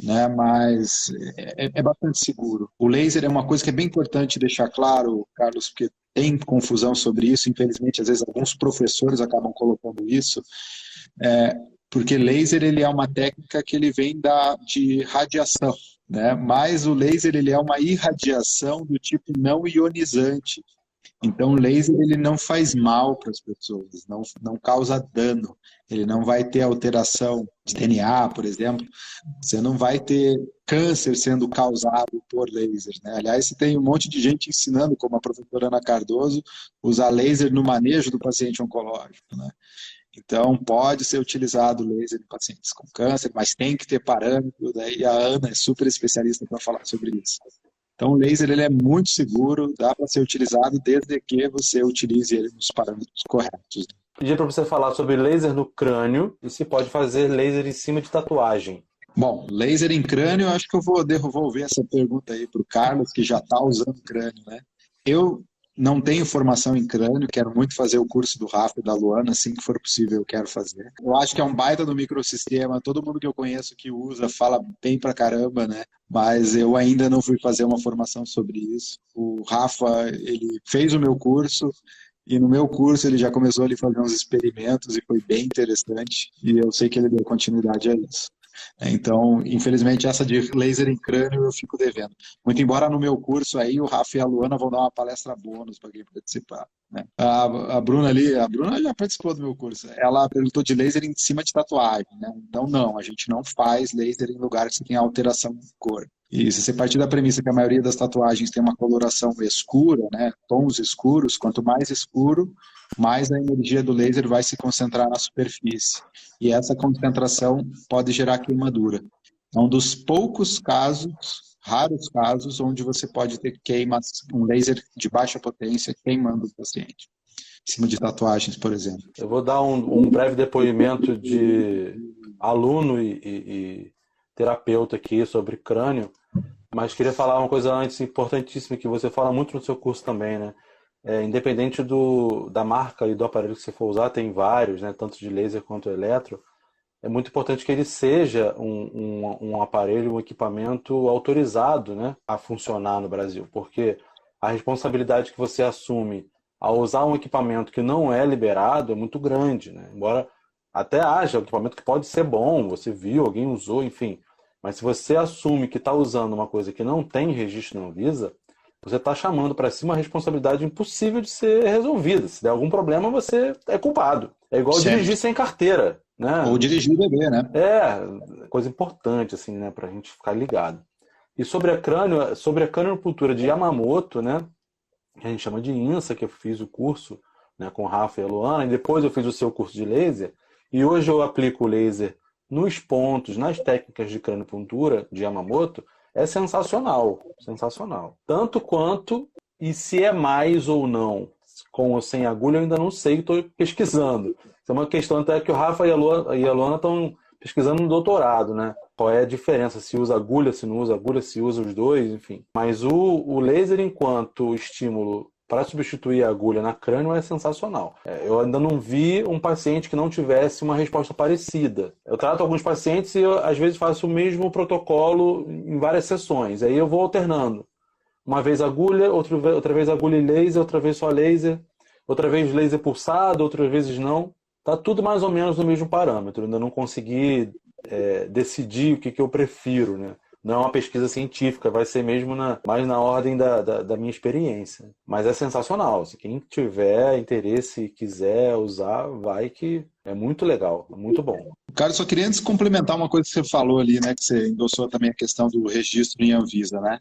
D: né? Mas é bastante seguro. O laser é uma coisa que é bem importante deixar claro, Carlos, porque tem confusão sobre isso, infelizmente, às vezes alguns professores acabam colocando isso, porque laser ele é uma técnica que ele vem de radiação, né? Mas o laser ele é uma irradiação do tipo não ionizante. Então, o laser ele não faz mal para as pessoas, não causa dano. Ele não vai ter alteração de DNA, por exemplo. Você não vai ter câncer sendo causado por laser, né? Aliás, você tem um monte de gente ensinando, como a professora Ana Cardoso, usar laser no manejo do paciente oncológico, né? Então, pode ser utilizado laser em pacientes com câncer, mas tem que ter parâmetro, né? E a Ana é super especialista para falar sobre isso. Então, o laser ele é muito seguro, dá para ser utilizado desde que você utilize ele nos parâmetros corretos.
B: Pedi para você falar sobre laser no crânio e se pode fazer laser em cima de tatuagem.
D: Bom, laser em crânio, acho que eu vou devolver essa pergunta aí para o Carlos, que já está usando crânio, né? Eu não tenho formação em crânio, quero muito fazer o curso do Rafa e da Luana, assim que for possível eu quero fazer. Eu acho que é um baita do microsistema, todo mundo que eu conheço que usa fala bem pra caramba, né? Mas eu ainda não fui fazer uma formação sobre isso. O Rafa, ele fez o meu curso, e no meu curso ele já começou ali a fazer uns experimentos e foi bem interessante, e eu sei que ele deu continuidade a isso. Então, infelizmente, essa de laser em crânio eu fico devendo. Muito embora no meu curso aí o Rafa e a Luana vão dar uma palestra bônus para quem participar, né? A Bruna ali, a Bruna já participou do meu curso. Ela perguntou de laser em cima de tatuagem, né? Então, não, a gente não faz laser em lugar que você tem alteração de cor. E se você partir da premissa que a maioria das tatuagens tem uma coloração escura, né? Tons escuros, quanto mais escuro, mais a energia do laser vai se concentrar na superfície. E essa concentração pode gerar queimadura. É um dos poucos casos, raros casos, onde você pode ter queimas, um laser de baixa potência queimando o paciente. Em cima de tatuagens, por exemplo.
B: Eu vou dar um breve depoimento de aluno e terapeuta aqui sobre crânio, mas queria falar uma coisa antes importantíssima que você fala muito no seu curso também, né? Independente da marca e do aparelho que você for usar, tem vários, né, tanto de laser quanto eletro, é muito importante que ele seja um aparelho, um equipamento autorizado, né, a funcionar no Brasil, porque a responsabilidade que você assume ao usar um equipamento que não é liberado é muito grande, né? Embora até haja um equipamento que pode ser bom, você viu, alguém usou, enfim, mas se você assume que está usando uma coisa que não tem registro na Anvisa, você está chamando para si uma responsabilidade impossível de ser resolvida. Se der algum problema, você é culpado. É igual dirigir sem carteira, né?
D: Ou dirigir bebê, né?
B: Coisa importante, assim, né, para a gente ficar ligado. E sobre a crâniopuntura de Yamamoto, né, que a gente chama de INSA, que eu fiz o curso, né, com o Rafa e a Luana, e depois eu fiz o seu curso de laser, e hoje eu aplico o laser nos pontos, nas técnicas de crâniopuntura de Yamamoto, é sensacional, sensacional. Tanto quanto, e se é mais ou não, com ou sem agulha, eu ainda não sei, estou pesquisando. Isso é uma questão até que o Rafa e a Luana estão pesquisando no doutorado, né? Qual é a diferença, se usa agulha, se não usa agulha, se usa os dois, enfim. Mas o laser enquanto estímulo para substituir a agulha na crânio é sensacional. Eu ainda não vi um paciente que não tivesse uma resposta parecida. Eu trato alguns pacientes e eu, às vezes, faço o mesmo protocolo em várias sessões. Aí eu vou alternando. Uma vez agulha, outra vez agulha e laser, outra vez só laser, outra vez laser pulsado, outras vezes não. Tá tudo mais ou menos no mesmo parâmetro. Eu ainda não consegui decidir o que eu prefiro, né? Não é uma pesquisa científica, vai ser mesmo mais na ordem da minha experiência. Mas é sensacional. Se quem tiver interesse e quiser usar, vai que é muito legal, é muito bom.
D: Cara, só queria antes complementar uma coisa que você falou ali, né? Que você endossou também a questão do registro em Anvisa, né?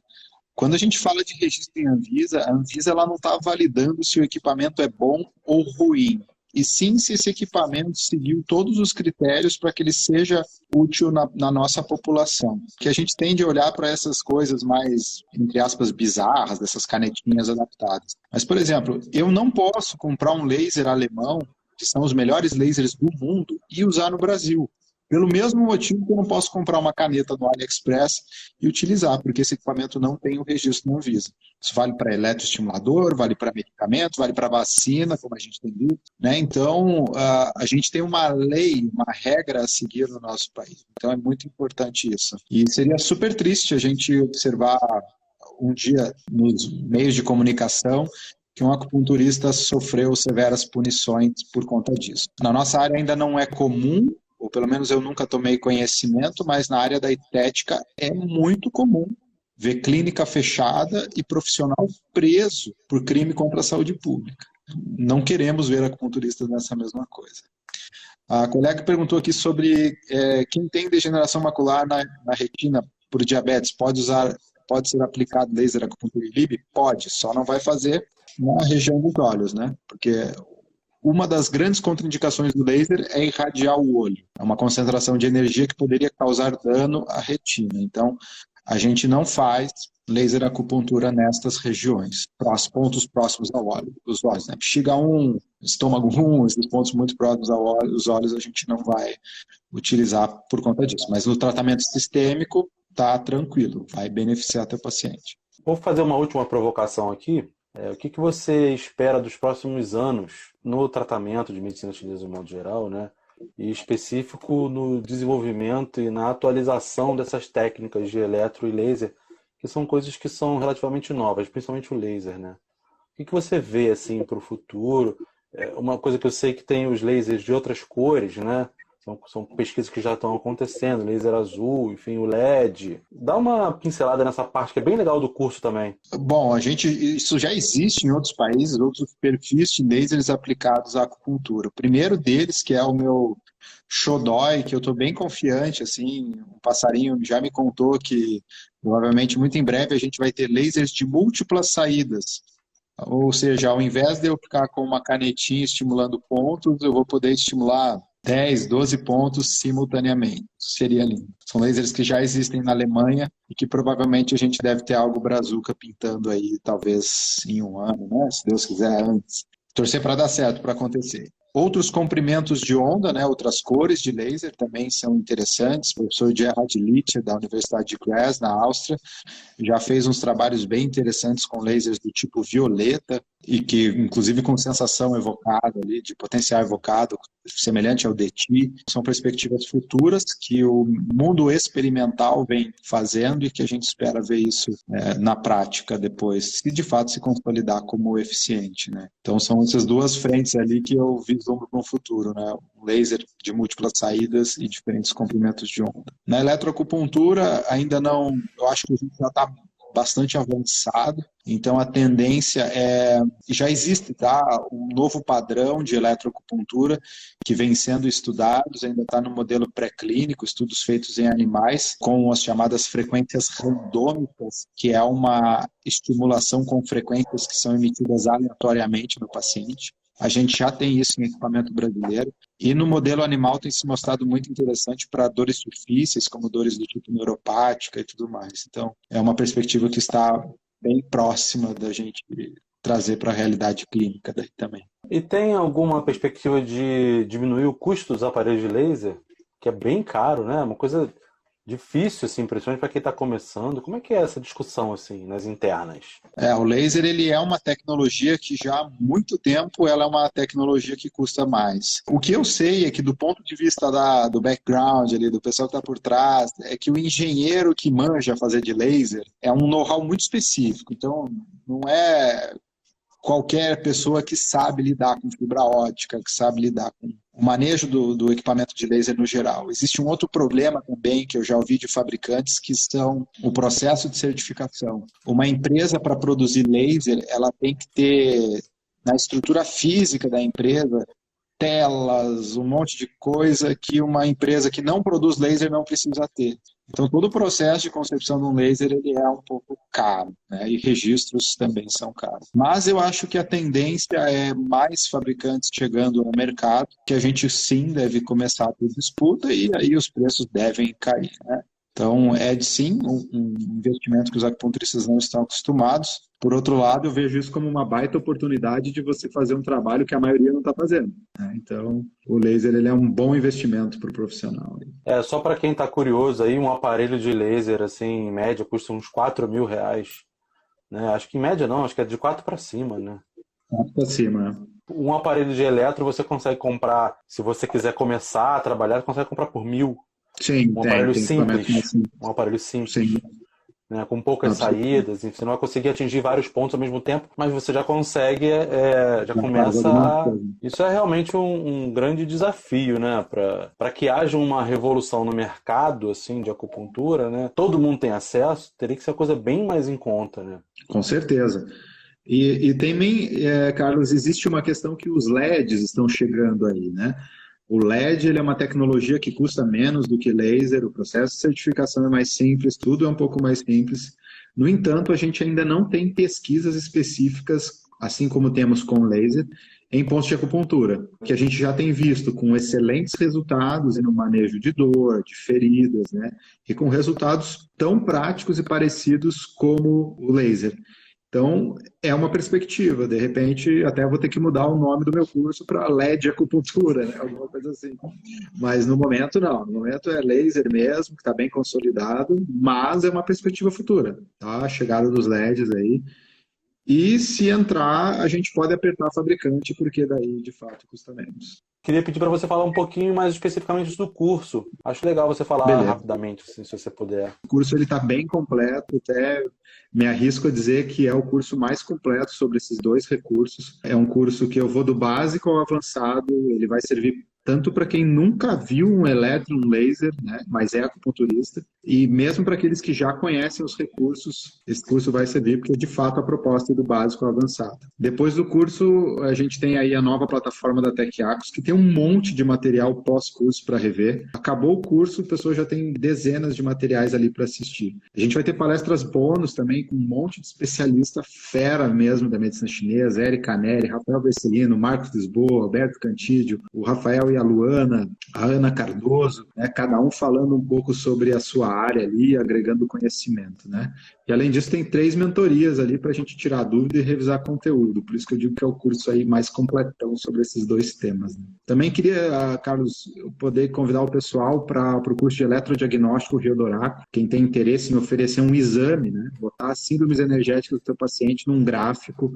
D: Quando a gente fala de registro em Anvisa, a Anvisa ela não está validando se o equipamento é bom ou ruim. E sim se esse equipamento seguiu todos os critérios para que ele seja útil na nossa população. Que a gente tende a olhar para essas coisas mais, entre aspas, bizarras, dessas canetinhas adaptadas. Mas, por exemplo, eu não posso comprar um laser alemão, que são os melhores lasers do mundo, e usar no Brasil. Pelo mesmo motivo que eu não posso comprar uma caneta no AliExpress e utilizar, porque esse equipamento não tem o registro na Anvisa. Isso vale para eletroestimulador, vale para medicamento, vale para vacina, como a gente tem dito, né? Então, a gente tem uma lei, uma regra a seguir no nosso país. Então, é muito importante isso. E seria super triste a gente observar um dia nos meios de comunicação que um acupunturista sofreu severas punições por conta disso. Na nossa área ainda não é comum, ou pelo menos eu nunca tomei conhecimento, mas na área da estética é muito comum ver clínica fechada e profissional preso por crime contra a saúde pública. Não queremos ver acupunturistas nessa mesma coisa. A colega perguntou aqui sobre quem tem degeneração macular na retina por diabetes, pode ser aplicado laser acupuntura Lib? Pode, só não vai fazer na região dos olhos, né? Porque uma das grandes contraindicações do laser é irradiar o olho. É uma concentração de energia que poderia causar dano à retina. Então, a gente não faz laser acupuntura nestas regiões, pontos próximos dos olhos, né? Bexiga 1, estômago 1, esses pontos muito próximos aos olhos a gente não vai utilizar por conta disso. Mas no tratamento sistêmico, tá tranquilo, vai beneficiar teu paciente.
B: Vou fazer uma última provocação aqui. O que você espera dos próximos anos no tratamento de medicina chinesa de modo geral, né? E específico no desenvolvimento e na atualização dessas técnicas de eletro e laser, que são coisas que são relativamente novas, principalmente o laser, né? O que você vê assim para o futuro? Uma coisa que eu sei que tem os lasers de outras cores, né? São pesquisas que já estão acontecendo, laser azul, enfim, o LED. Dá uma pincelada nessa parte que é bem legal do curso também.
D: Bom, isso já existe em outros países, outros perfis de lasers aplicados à acupuntura. O primeiro deles, que é o meu xodói, que eu estou bem confiante, assim, um passarinho já me contou que provavelmente muito em breve a gente vai ter lasers de múltiplas saídas. Ou seja, ao invés de eu ficar com uma canetinha estimulando pontos, eu vou poder estimular 10, 12 pontos simultaneamente. Isso seria lindo. São lasers que já existem na Alemanha e que provavelmente a gente deve ter algo brazuca pintando aí, talvez em um ano, né? Se Deus quiser, antes. Torcer para dar certo, para acontecer. Outros comprimentos de onda, né, outras cores de laser também são interessantes. O professor Gerhard Lichter, da Universidade de Graz, na Áustria, já fez uns trabalhos bem interessantes com lasers do tipo violeta, e que, inclusive, com sensação evocada ali, de potencial evocado, semelhante ao DETI. São perspectivas futuras que o mundo experimental vem fazendo e que a gente espera ver isso na prática depois, se de fato se consolidar como eficiente, né? Então, são essas duas frentes ali que eu vislumbro para o futuro, né? Um laser de múltiplas saídas e diferentes comprimentos de onda. Na eletroacupuntura, ainda não, eu acho que a gente já está bastante avançado, então a tendência já existe um novo padrão de eletroacupuntura que vem sendo estudados, ainda está no modelo pré-clínico, estudos feitos em animais, com as chamadas frequências randômicas, que é uma estimulação com frequências que são emitidas aleatoriamente no paciente. A gente já tem isso em equipamento brasileiro. E no modelo animal tem se mostrado muito interessante para dores difíceis, como dores do tipo neuropática e tudo mais. Então, é uma perspectiva que está bem próxima da gente trazer para a realidade clínica daí também.
B: E tem alguma perspectiva de diminuir o custo dos aparelhos de laser? Que é bem caro, né? Uma coisa difícil, assim, principalmente para quem está começando. Como é que é essa discussão, assim, nas internas?
D: O laser, ele é uma tecnologia que já há muito tempo ela é uma tecnologia que custa mais. O que eu sei é que do ponto de vista do background ali, do pessoal que está por trás, é que o engenheiro que manja fazer de laser é um know-how muito específico. Então, não é qualquer pessoa que sabe lidar com fibra ótica, que sabe lidar com o manejo do equipamento de laser no geral. Existe um outro problema também que eu já ouvi de fabricantes, que são o processo de certificação. Uma empresa, para produzir laser, ela tem que ter, na estrutura física da empresa, telas, um monte de coisa que uma empresa que não produz laser não precisa ter. Então, todo o processo de concepção de um laser ele é um pouco caro, né? E registros também são caros. Mas eu acho que a tendência é mais fabricantes chegando ao mercado, que a gente sim deve começar a ter disputa e aí os preços devem cair, né? Então, sim, um investimento que os acupunturistas não estão acostumados. Por outro lado, eu vejo isso como uma baita oportunidade de você fazer um trabalho que a maioria não está fazendo, né? Então, o laser ele é um bom investimento para o profissional.
B: Só para quem está curioso aí, um aparelho de laser, assim, em média, custa uns R$4.000, né? Acho que em média não, acho que é de 4 para cima, né?
D: 4 para cima, né?
B: Um aparelho de eletro você consegue comprar, se você quiser começar a trabalhar, você consegue comprar por 1.000.
D: Sim,
B: Um aparelho simples. Um aparelho simples.
D: Sim.
B: né, com poucas
D: Absolutamente.
B: saídas, enfim, você não vai conseguir atingir vários pontos ao mesmo tempo, mas você já consegue, já
D: Já faz
B: começa
D: alguma
B: a...
D: coisa.
B: Isso é realmente um grande desafio, né, para que haja uma revolução no mercado, assim, de acupuntura, né, todo mundo tem acesso, teria que ser uma coisa bem mais em conta, né.
D: Com certeza. E também, Carlos, existe uma questão que os LEDs estão chegando aí, né? O LED ele é uma tecnologia que custa menos do que laser, o processo de certificação é mais simples, tudo é um pouco mais simples. No entanto, a gente ainda não tem pesquisas específicas, assim como temos com laser, em pontos de acupuntura, que a gente já tem visto com excelentes resultados no manejo de dor, de feridas, né? E com resultados tão práticos e parecidos como o laser. Então, é uma perspectiva. De repente, até vou ter que mudar o nome do meu curso para LED Acupuntura, né? Alguma coisa assim. Mas no momento, não. No momento é laser mesmo, que está bem consolidado, mas é uma perspectiva futura, tá? A chegada dos LEDs aí. E se entrar, a gente pode apertar a fabricante, porque daí, de fato, custa menos.
B: Queria pedir para você falar um pouquinho mais especificamente do curso. Acho legal você falar
D: Beleza.
B: rapidamente, assim, se você puder.
D: O curso ele está bem completo, até me arrisco a dizer que é o curso mais completo sobre esses dois recursos. É um curso que eu vou do básico ao avançado, ele vai servir tanto para quem nunca viu um elétron, um laser, né, mas é acupunturista, e mesmo para aqueles que já conhecem os recursos, esse curso vai servir porque de fato a proposta é do básico ao avançado. Depois do curso, a gente tem aí a nova plataforma da TecAcus, que tem um monte de material pós-curso para rever. Acabou o curso, a pessoa já tem dezenas de materiais ali para assistir. A gente vai ter palestras bônus também, com um monte de especialista fera mesmo da medicina chinesa, Érica Neri, Rafael Vesselino, Marcos Lisboa, Alberto Cantídio, o Rafael e a Luana, a Ana Cardoso, né, cada um falando um pouco sobre a sua área ali, agregando conhecimento, né? E além disso, tem 3 mentorias ali para a gente tirar dúvida e revisar conteúdo. Por isso que eu digo que é o curso aí mais completão sobre esses dois temas, né? Também queria, Carlos, poder convidar o pessoal para o curso de eletrodiagnóstico Rio Douraco. Quem tem interesse em oferecer um exame, né? Botar as síndromes energéticas do seu paciente num gráfico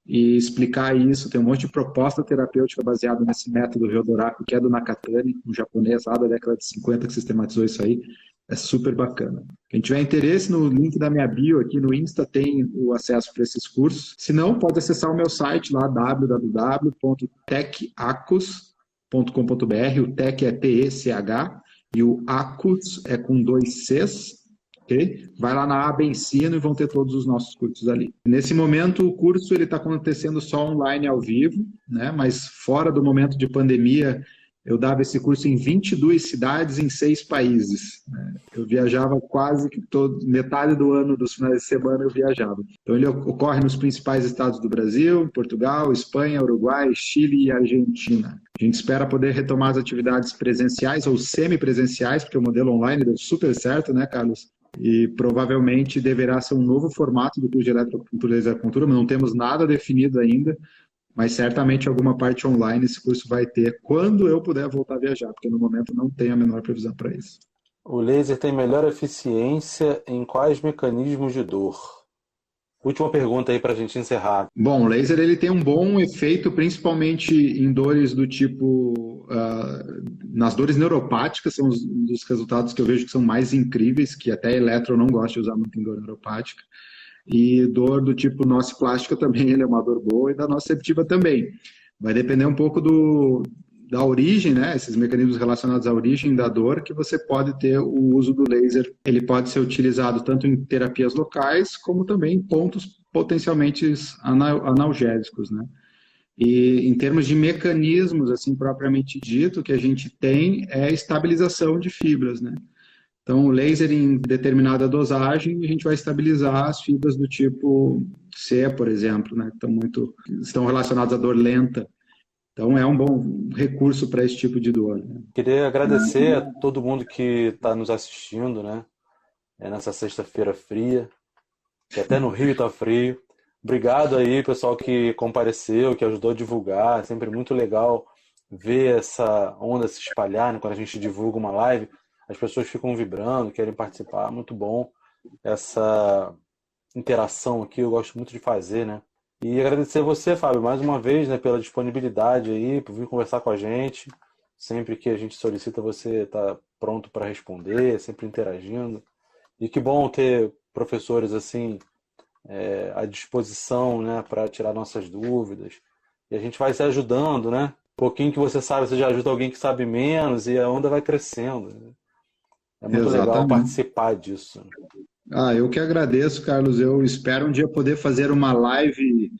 D: e explicar isso. Tem um monte de proposta terapêutica baseada nesse método Ryodoraku, que é do Nakatani, um japonês lá da década de 50 que sistematizou isso aí. É super bacana. Quem tiver interesse, no link da minha bio aqui no Insta tem o acesso para esses cursos. Se não, pode acessar o meu site lá, www.techacus.com.br. O Tech é T-E-C-H e o Acus é com 2 Cs. Okay? Vai lá na aba Ensino e vão ter todos os nossos cursos ali. Nesse momento, o curso está acontecendo só online ao vivo, né? Mas fora do momento de pandemia, eu dava esse curso em 22 cidades em 6 países, né? Eu viajava quase que metade do ano, dos finais de semana eu viajava. Então ele ocorre nos principais estados do Brasil, Portugal, Espanha, Uruguai, Chile e Argentina. A gente espera poder retomar as atividades presenciais ou semipresenciais, porque o modelo online deu super certo, né, Carlos? E provavelmente deverá ser um novo formato do curso de eletroacupuntura e acupuntura, mas não temos nada definido ainda, mas certamente alguma parte online esse curso vai ter quando eu puder voltar a viajar, porque no momento não tenho a menor previsão para isso.
B: O laser tem melhor eficiência em quais mecanismos de dor? Última pergunta aí para a gente encerrar.
D: Bom, o laser ele tem um bom efeito, principalmente em dores do tipo, nas dores neuropáticas, são um dos resultados que eu vejo que são mais incríveis, que até eletro eu não gosto de usar muito em dor neuropática. E dor do tipo nociplástica também, ele é uma dor boa, e da nociceptiva também. Vai depender um pouco da origem, né? Esses mecanismos relacionados à origem da dor, que você pode ter o uso do laser. Ele pode ser utilizado tanto em terapias locais, como também em pontos potencialmente analgésicos, né? E em termos de mecanismos, assim, propriamente dito, que a gente tem é a estabilização de fibras, né? Então, o laser em determinada dosagem, a gente vai estabilizar as fibras do tipo C, por exemplo, né? Que estão relacionadas à dor lenta. Então, é um bom recurso para esse tipo de dor, né?
B: Queria agradecer a todo mundo que está nos assistindo, né? Nessa sexta-feira fria, que até no Rio está frio. Obrigado aí, pessoal que compareceu, que ajudou a divulgar. É sempre muito legal ver essa onda se espalhar, né? Quando a gente divulga uma live, as pessoas ficam vibrando, querem participar. Muito bom essa interação aqui, eu gosto muito de fazer, né? E agradecer a você, Fábio, mais uma vez, né, pela disponibilidade aí, por vir conversar com a gente. Sempre que a gente solicita, você está pronto para responder, sempre interagindo. E que bom ter professores assim à disposição, né, para tirar nossas dúvidas. E a gente vai se ajudando, né? Um pouquinho que você sabe, você já ajuda alguém que sabe menos e a onda vai crescendo, né? É muito legal
D: Exatamente.
B: participar disso.
D: Eu que agradeço, Carlos. Eu espero um dia poder fazer uma live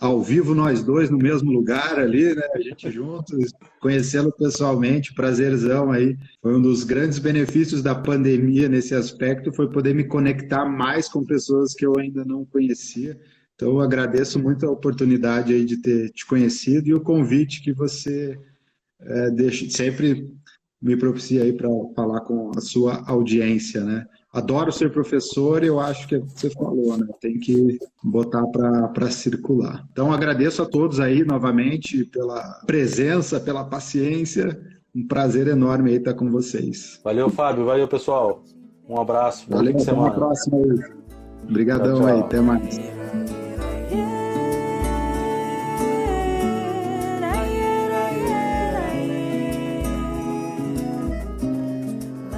D: ao vivo, nós dois no mesmo lugar ali, né? A gente juntos, conhecê-lo pessoalmente, prazerzão aí. Foi um dos grandes benefícios da pandemia nesse aspecto, foi poder me conectar mais com pessoas que eu ainda não conhecia. Então, eu agradeço muito a oportunidade aí de ter te conhecido e o convite que você sempre me propicia aí para falar com a sua audiência, né? Adoro ser professor e eu acho que é o que você falou, né? Tem que botar para circular. Então, agradeço a todos aí novamente pela presença, pela paciência. Um prazer enorme aí estar com vocês.
B: Valeu, Fábio. Valeu, pessoal. Um abraço. Bom fim
D: Valeu,
B: de
D: até a
B: semana.
D: próxima aí.
B: Tchau,
D: Obrigadão aí,
B: tchau.
D: até mais.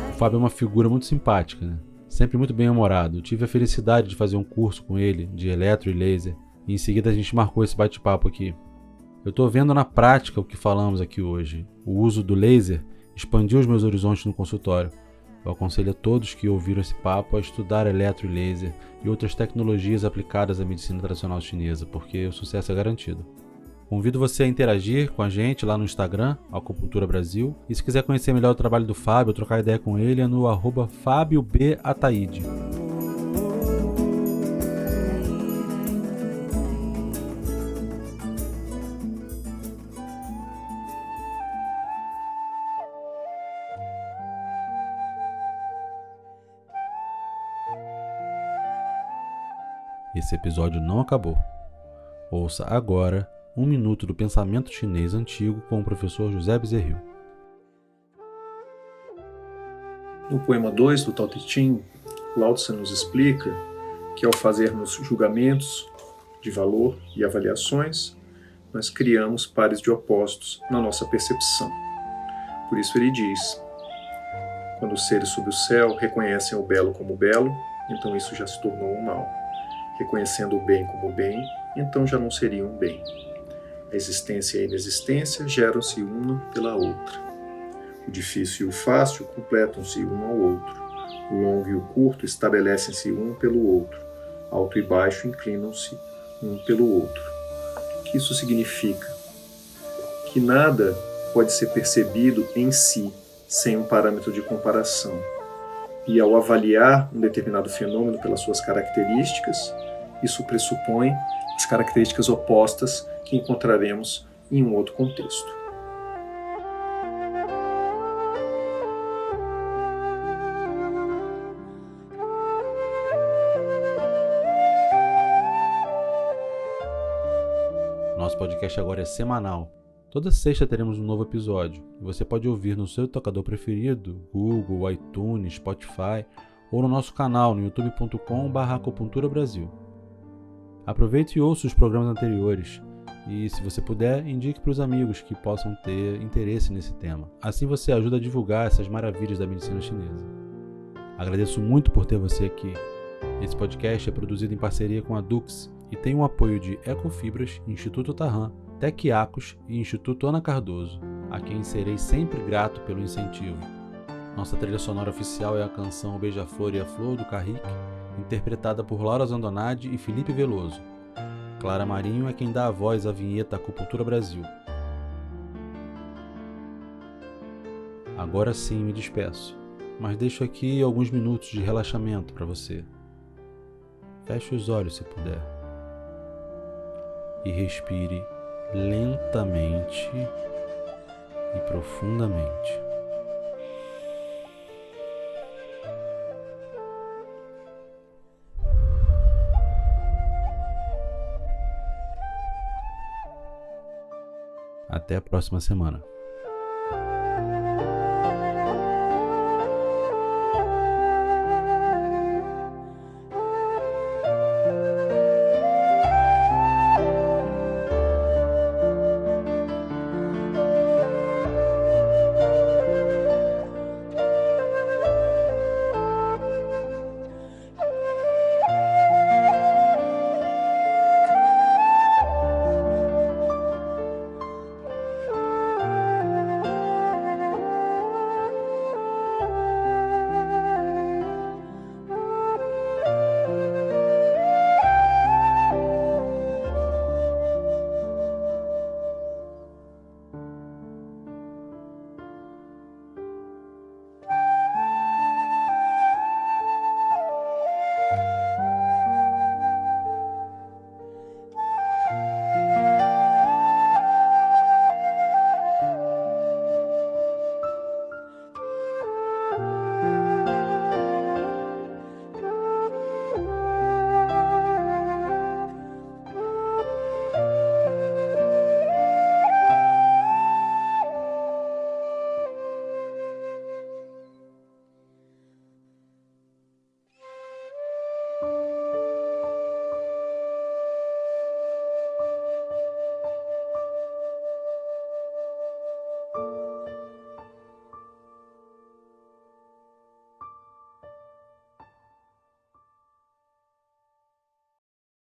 B: O Fábio é uma figura muito simpática, né? Sempre muito bem-humorado. Eu tive a felicidade de fazer um curso com ele de eletro e laser e em seguida a gente marcou esse bate-papo aqui. Eu estou vendo na prática o que falamos aqui hoje. O uso do laser expandiu os meus horizontes no consultório. Eu aconselho a todos que ouviram esse papo a estudar eletro e laser e outras tecnologias aplicadas à medicina tradicional chinesa, porque o sucesso é garantido. Convido você a interagir com a gente lá no Instagram, Acupuntura Brasil. E se quiser conhecer melhor o trabalho do Fábio, trocar ideia com ele, é no @FábioBAtaide. Esse episódio não acabou. Ouça agora 1 minuto do pensamento chinês antigo com o professor José Bezerril.
A: No poema 2 do Tao Te Ching, Lao Tse nos explica que ao fazermos julgamentos de valor e avaliações, nós criamos pares de opostos na nossa percepção. Por isso ele diz: quando os seres sob o céu reconhecem o belo como belo, então isso já se tornou um mal. Reconhecendo o bem como bem, então já não seria um bem. A existência e a inexistência geram-se uma pela outra. O difícil e o fácil completam-se um ao outro. O longo e o curto estabelecem-se um pelo outro. Alto e baixo inclinam-se um pelo outro. O que isso significa? Que nada pode ser percebido em si, sem um parâmetro de comparação. E ao avaliar um determinado fenômeno pelas suas características, isso pressupõe as características opostas que encontraremos em um outro contexto.
B: Nosso podcast agora é semanal. Toda sexta teremos um novo episódio e você pode ouvir no seu tocador preferido, Google, iTunes, Spotify ou no nosso canal no youtube.com/Acupuntura Brasil. Aproveite e ouça os programas anteriores e, se você puder, indique para os amigos que possam ter interesse nesse tema. Assim você ajuda a divulgar essas maravilhas da medicina chinesa. Agradeço muito por ter você aqui. Esse podcast é produzido em parceria com a Dux e tem o apoio de Ecofibras, Instituto Tarran, Tequiacos e Instituto Ana Cardoso, a quem serei sempre grato pelo incentivo. Nossa trilha sonora oficial é a canção O Beija-Flor e a Flor, do Carrick, interpretada por Laura Zandonade e Felipe Veloso. Clara Marinho é quem dá a voz à vinheta Acupuntura Brasil. Agora sim me despeço, mas deixo aqui alguns minutos de relaxamento para você. Feche os olhos se puder. E respire lentamente e profundamente. Até a próxima semana.